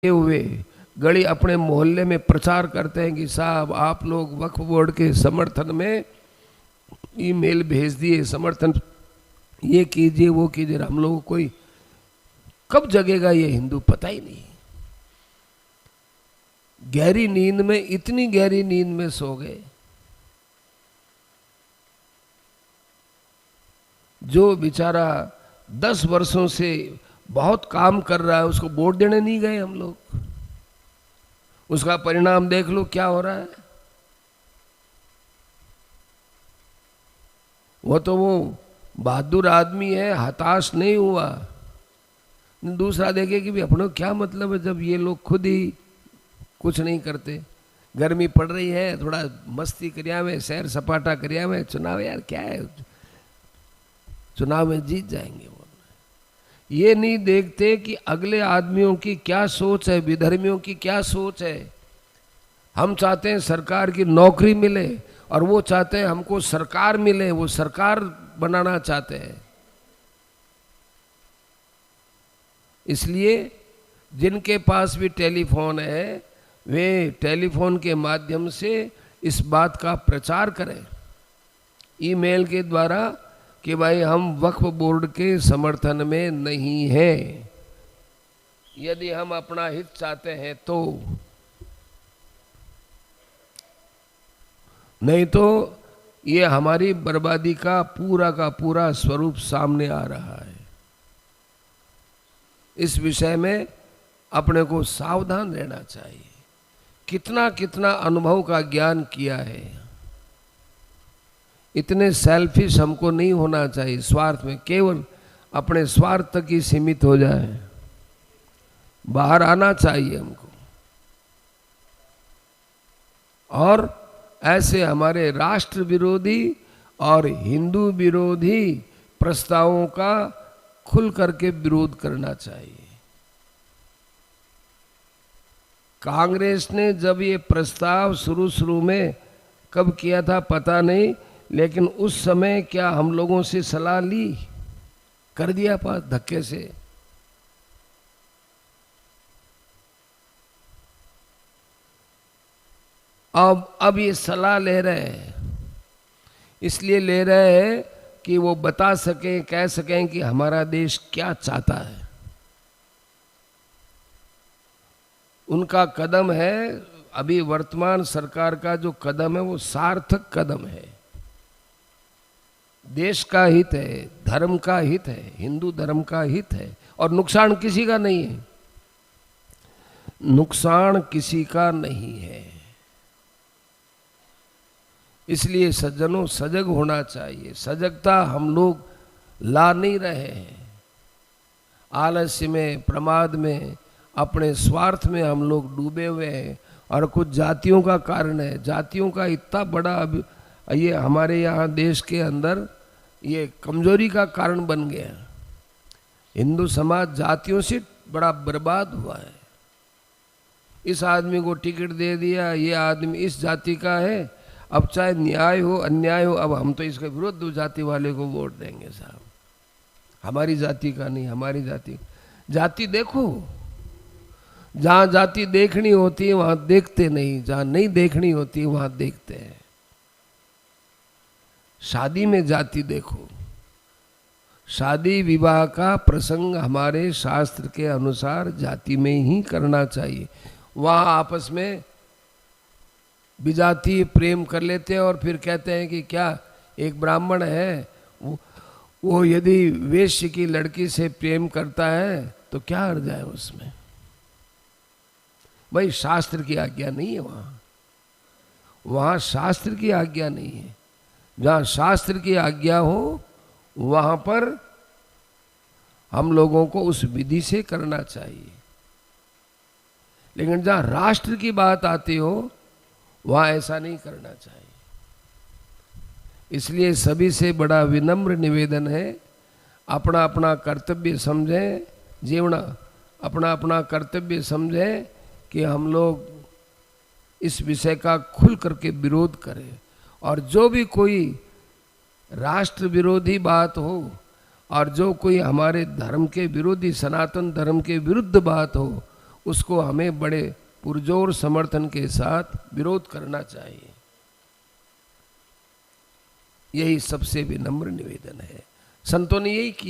हुए गली अपने मोहल्ले में प्रचार करते हैं कि साहब आप लोग वक्फ बोर्ड के समर्थन में ईमेल भेज दिए, समर्थन ये कीजिए वो कीजिए। हम लोगों को कोई कब जगेगा ये हिंदू पता ही नहीं। गहरी नींद में, इतनी गहरी नींद में सो गए। जो बेचारा 10 वर्षों से बहुत काम कर रहा है उसको वोट देने नहीं गए हम लोग। उसका परिणाम देख लो क्या हो रहा है। वो बहादुर आदमी है, हताश नहीं हुआ। दूसरा देखे कि भी अपनों क्या मतलब है जब ये लोग खुद ही कुछ नहीं करते। गर्मी पड़ रही है, थोड़ा मस्ती करिया में, सैर सपाटा करिया में, चुनाव यार क्या है, चुनाव में जीत जाएंगे। वो ये नहीं देखते कि अगले आदमियों की क्या सोच है, विधर्मियों की क्या सोच है। हम चाहते हैं सरकार की नौकरी मिले और वो चाहते हैं हमको सरकार मिले, वो सरकार बनाना चाहते हैं। इसलिए जिनके पास भी टेलीफोन है वे टेलीफोन के माध्यम से इस बात का प्रचार करें, ईमेल के द्वारा, कि भाई हम वक्फ बोर्ड के समर्थन में नहीं हैं। यदि हम अपना हित चाहते हैं तो, नहीं तो ये हमारी बर्बादी का पूरा स्वरूप सामने आ रहा है। इस विषय में अपने को सावधान रहना चाहिए। कितना कितना अनुभव का ज्ञान किया है। इतने सेल्फिश हमको नहीं होना चाहिए, स्वार्थ में केवल अपने स्वार्थ तक ही सीमित हो जाए। बाहर आना चाहिए हमको। और ऐसे हमारे राष्ट्र विरोधी और हिंदू विरोधी प्रस्तावों का खुल करके विरोध करना चाहिए। कांग्रेस ने जब ये प्रस्ताव शुरू में कब किया था पता नहीं, लेकिन उस समय क्या हम लोगों से सलाह ली? कर दिया पास धक्के से। अब ये सलाह ले रहे हैं, इसलिए ले रहे हैं कि वो बता सकें, कह सकें कि हमारा देश क्या चाहता है। उनका कदम है, अभी वर्तमान सरकार का जो कदम है वो सार्थक कदम है। देश का हित है, धर्म का हित है, हिंदू धर्म का हित है, और नुकसान किसी का नहीं है। नुकसान किसी का नहीं है। इसलिए सज्जनों सजग होना चाहिए। सजगता हम लोग ला नहीं रहे हैं। आलस्य में, प्रमाद में, अपने स्वार्थ में हम लोग डूबे हुए हैं। और कुछ जातियों का कारण है। जातियों का इतना बड़ा ये हमारे यहाँ देश के अंदर ये कमजोरी का कारण बन गया। हिंदू समाज जातियों से बड़ा बर्बाद हुआ है। इस आदमी को टिकट दे दिया, ये आदमी इस जाति का है, अब चाहे न्याय हो अन्याय हो, अब हम तो इसके विरुद्ध जाति वाले को वोट देंगे साहब। हमारी जाति का नहीं, हमारी जाति। जाति देखो, जहाँ जाति देखनी होती है वहाँ देखते नहीं, जहाँ नहीं देखनी होती है वहाँ देखते हैं। शादी में जाति देखो। शादी विवाह का प्रसंग हमारे शास्त्र के अनुसार जाति में ही करना चाहिए। वहाँ आपस में विजातीय प्रेम कर लेते हैं और फिर कहते हैं कि क्या एक ब्राह्मण है वो यदि वेश्य की लड़की से प्रेम करता है तो क्या अर्थ है उसमें? भाई शास्त्र की आज्ञा नहीं है वहाँ शास्त्र की आज्ञा नहीं है। जहाँ शास्त्र की आज्ञा हो वहाँ पर हम लोगों को उस विधि से करना चाहिए। लेकिन जहाँ राष्ट्र की बात आती हो वहाँ ऐसा नहीं करना चाहिए। इसलिए सभी से बड़ा विनम्र निवेदन है, अपना अपना कर्तव्य समझें, जीवन अपना अपना कर्तव्य समझें कि हम लोग इस विषय का खुल करके विरोध करें। और जो भी कोई राष्ट्र विरोधी बात हो और जो कोई हमारे धर्म के विरोधी, सनातन धर्म के विरुद्ध बात हो, उसको हमें बड़े पुरजोर समर्थन के साथ विरोध करना चाहिए। यही सबसे विनम्र निवेदन है। संतों ने यही किया।